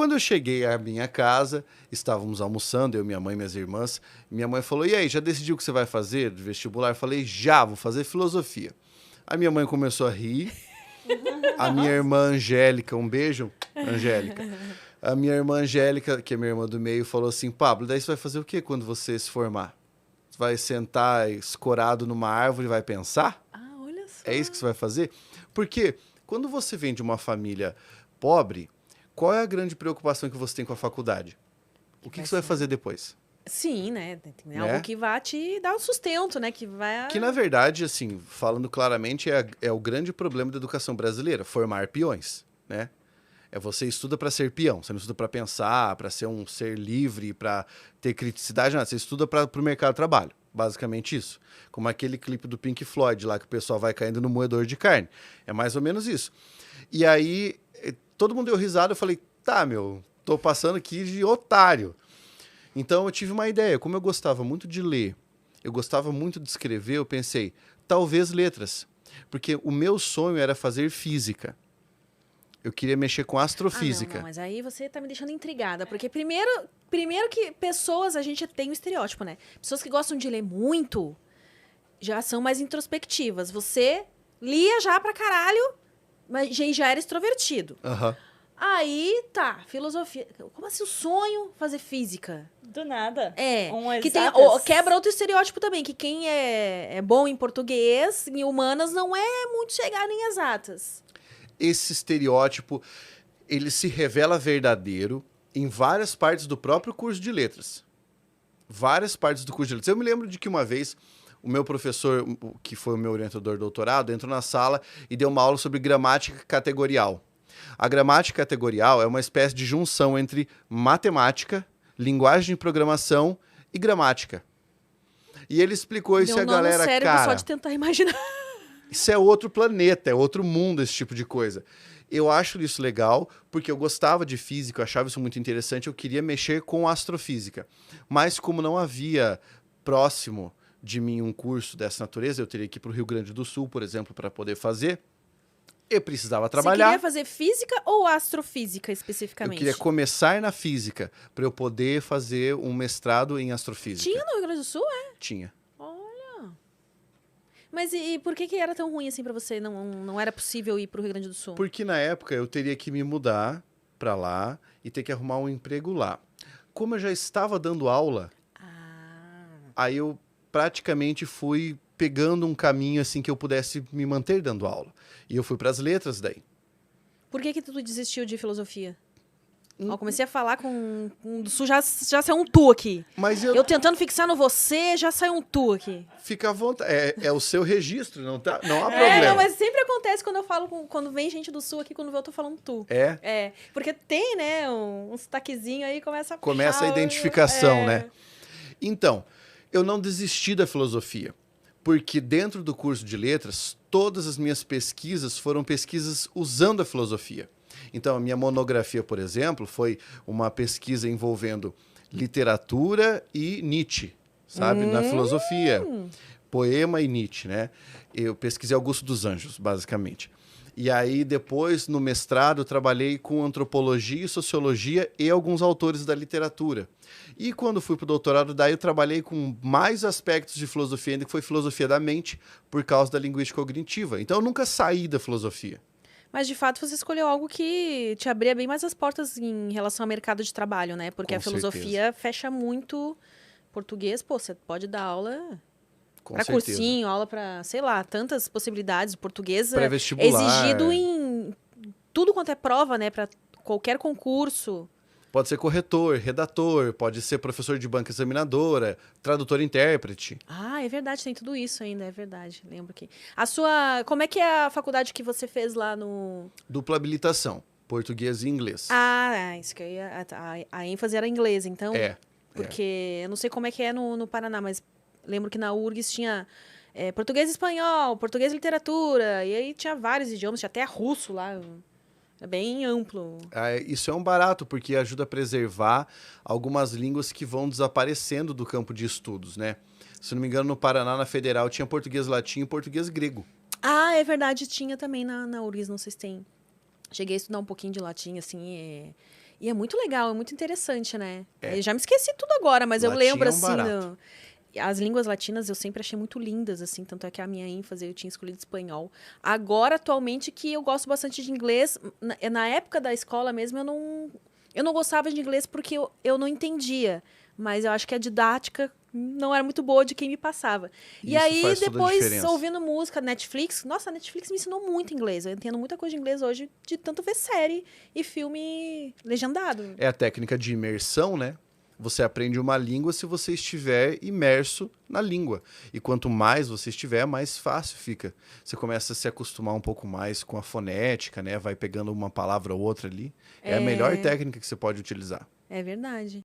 Quando eu cheguei à minha casa, estávamos almoçando, eu, minha mãe e minhas irmãs. Minha mãe falou, e aí, já decidiu o que você vai fazer de vestibular? Eu falei, já, vou fazer filosofia. A minha mãe começou a rir. A minha irmã Angélica, um beijo, Angélica. A minha irmã Angélica, que é minha irmã do meio, falou assim, Pablo, daí você vai fazer o quê quando você se formar? Você vai sentar escorado numa árvore e vai pensar? Ah, olha só. É isso que você vai fazer? Porque quando você vem de uma família pobre, qual é a grande preocupação que você tem com a faculdade? O que você vai fazer depois? Sim, né? Tem Né? algo que vai te dar um sustento, né? Que vai... Que, na verdade, assim, falando claramente, é o grande problema da educação brasileira, formar peões, né? Você estuda para ser peão, você não estuda para pensar, para ser um ser livre, para ter criticidade, nada. Você estuda para o mercado de trabalho, basicamente isso. Como aquele clipe do Pink Floyd lá, que o pessoal vai caindo no moedor de carne. É mais ou menos isso. E aí, todo mundo deu risada, eu falei, tá, tô passando aqui de otário. Então, eu tive uma ideia. Como eu gostava muito de ler, eu gostava muito de escrever, eu pensei, talvez letras. Porque o meu sonho era fazer física. Eu queria mexer com astrofísica. Não, mas aí você tá me deixando intrigada. Porque primeiro que pessoas, a gente tem um estereótipo, né? Pessoas que gostam de ler muito já são mais introspectivas. Você lia já pra caralho, mas já era extrovertido. Aham. Aí, tá, filosofia. Como assim o sonho fazer física? Do nada. É, Um que tem, exatas. quebra outro estereótipo também, que quem é bom em português, em humanas, não é muito chegado em exatas. Esse estereótipo, ele se revela verdadeiro em várias partes do próprio curso de letras. Várias partes do curso de letras. Eu me lembro de que uma vez o meu professor, que foi o meu orientador de doutorado, entrou na sala e deu uma aula sobre gramática categorial. A gramática categorial é uma espécie de junção entre matemática, linguagem de programação e gramática. E ele explicou isso e a galera, no cérebro cara... só de tentar imaginar. Isso é outro planeta, é outro mundo, esse tipo de coisa. Eu acho isso legal, porque eu gostava de física, eu achava isso muito interessante, eu queria mexer com astrofísica. Mas como não havia próximo de mim um curso dessa natureza, eu teria que ir para o Rio Grande do Sul, por exemplo, para poder fazer, eu precisava trabalhar. Você queria fazer física ou astrofísica, Eu especificamente? queria começar na física, para eu poder fazer um mestrado em astrofísica. Tinha no Rio Grande do Sul, é? Tinha. Mas e por que era tão ruim assim pra você? Não era possível ir pro Rio Grande do Sul? Porque na época eu teria que me mudar para lá e ter que arrumar um emprego lá. Como eu já estava dando aula, aí eu praticamente fui pegando um caminho assim que eu pudesse me manter dando aula. E eu fui para as letras daí. Por que tu desistiu de filosofia? Ó, comecei a falar com já saiu um tu aqui. Mas Eu tentando fixar no você, já saiu um tu aqui. Fica à vontade. É o seu registro, não há problema. Não, mas sempre acontece quando eu falo, quando vem gente do sul aqui, quando eu tô falando tu. É? Porque tem, né, um sotaquezinho aí, começa a identificação, né? Então, eu não desisti da filosofia, porque dentro do curso de letras, todas as minhas pesquisas foram pesquisas usando a filosofia. Então, a minha monografia, por exemplo, foi uma pesquisa envolvendo literatura e Nietzsche, sabe? Na filosofia. Poema e Nietzsche, né? Eu pesquisei Augusto dos Anjos, basicamente. E aí, depois, no mestrado, eu trabalhei com antropologia e sociologia e alguns autores da literatura. E quando fui para o doutorado, daí eu trabalhei com mais aspectos de filosofia ainda, que foi filosofia da mente, por causa da linguística cognitiva. Então, eu nunca saí da filosofia. Mas, de fato, você escolheu algo que te abria bem mais as portas em relação ao mercado de trabalho, né? Porque Com a filosofia fecha muito português. Pô, você pode dar aula para cursinho, aula para, sei lá, tantas possibilidades. O português é exigido em tudo quanto é prova, né? Para qualquer concurso. Pode ser corretor, redator, pode ser professor de banca examinadora, tradutor e intérprete. Ah, é verdade, tem tudo isso ainda, é verdade. Lembro aqui. Como é que é a faculdade que você fez lá no... Dupla habilitação, português e inglês. Isso que eu ia... A ênfase era inglês, então... Porque eu não sei como é que é no Paraná, mas lembro que na URGS tinha português e espanhol, português e literatura, e aí tinha vários idiomas, tinha até russo lá... É bem amplo. Isso é um barato, porque ajuda a preservar algumas línguas que vão desaparecendo do campo de estudos, né? Se não me engano, no Paraná, na Federal, tinha português latim e português grego. Ah, é verdade, tinha também na URGS, não sei se tem. Cheguei a estudar um pouquinho de latim, assim, E é muito legal, é muito interessante, né? Eu já me esqueci tudo agora, mas eu lembro, assim, as línguas latinas eu sempre achei muito lindas, assim, tanto é que a minha ênfase eu tinha escolhido espanhol. Agora, atualmente, que eu gosto bastante de inglês, na época da escola mesmo, eu não gostava de inglês porque eu não entendia, mas eu acho que a didática não era muito boa de quem me passava. Isso e aí, depois, ouvindo música, Netflix, nossa, a Netflix me ensinou muito inglês. Eu entendo muita coisa de inglês hoje, de tanto ver série e filme legendado. É a técnica de imersão, né? Você aprende uma língua se você estiver imerso na língua. E quanto mais você estiver, mais fácil fica. Você começa a se acostumar um pouco mais com a fonética, né? Vai pegando uma palavra ou outra ali. É a melhor técnica que você pode utilizar. É verdade.